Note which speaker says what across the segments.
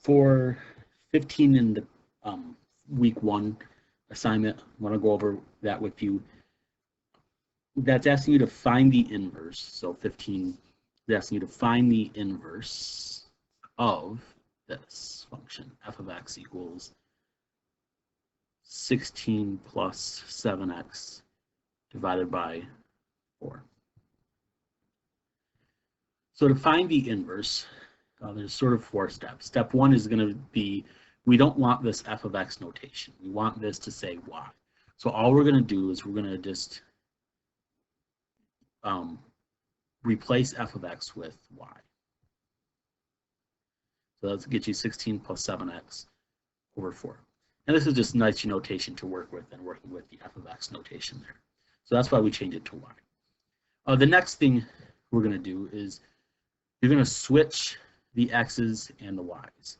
Speaker 1: For 15 in the week 1 assignment, I want to go over that with you. That's asking you to find the inverse. So 15 is asking you to find the inverse of this function, f of x equals 16 plus 7x divided by 4. So to find the inverse, there's sort of 4 steps. Step 1 is going to be, we don't want this f of x notation. We want this to say y. So all we're going to do is we're going to just replace f of x with y. So let's get you 16 plus 7x over 4. And this is just nice notation to work with and working with the f of x notation there. So that's why we change it to y. The next thing we're going to do is you're going to switch the x's and the y's.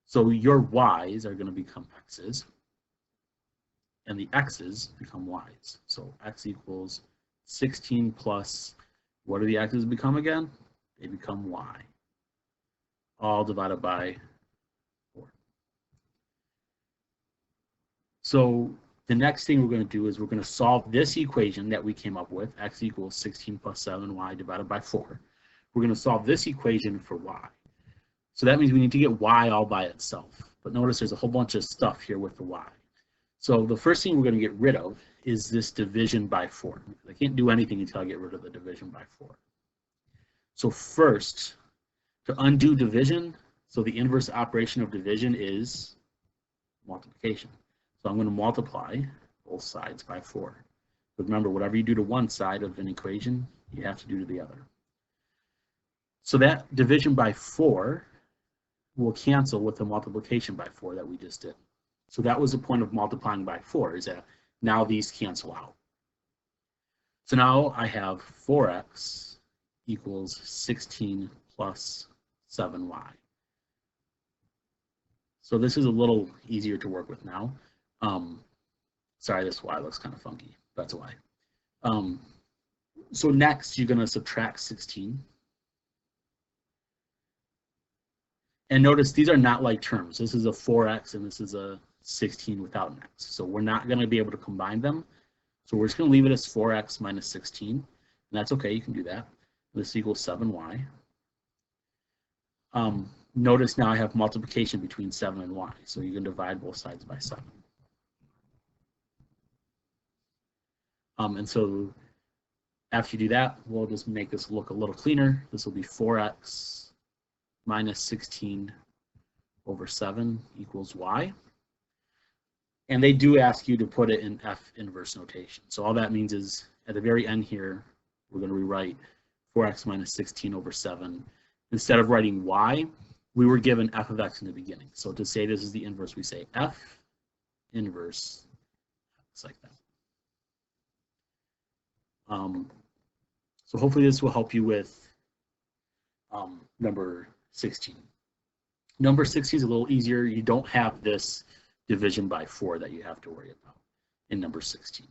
Speaker 1: So your y's are going to become x's, and the x's become y's. So x equals 16 plus, what do the x's become again? They become y, all divided by 4. So the next thing we're going to do is we're going to solve this equation that we came up with, x equals 16 plus 7y divided by 4. We're going to solve this equation for y. So that means we need to get y all by itself. But notice there's a whole bunch of stuff here with the y. So the first thing we're going to get rid of is this division by 4. I can't do anything until I get rid of the division by 4. So first, to undo division, so the inverse operation of division is multiplication. So I'm going to multiply both sides by 4. But remember, whatever you do to one side of an equation, you have to do to the other. So that division by 4 will cancel with the multiplication by 4 that we just did. So that was the point of multiplying by 4, is that now these cancel out. So now I have 4x equals 16 plus 7y. So this is a little easier to work with now. Sorry, this y looks kind of funky. That's why. So next, you're going to subtract 16. And notice these are not like terms. This is a 4x and this is a 16 without an x. So we're not going to be able to combine them. So we're just going to leave it as 4x minus 16. And that's okay, you can do that. This equals 7y. Notice now I have multiplication between 7 and y. So you can divide both sides by 7. And so after you do that, we'll just make this look a little cleaner. This will be 4x minus 16 over 7 equals y. And they do ask you to put it in f inverse notation. So all that means is at the very end here, we're going to rewrite 4x minus 16 over 7. Instead of writing y, we were given f of x in the beginning. So to say this is the inverse, we say f inverse x like that. So hopefully this will help you with number 16. Number 16 is a little easier. You don't have this division by 4 that you have to worry about in number 16.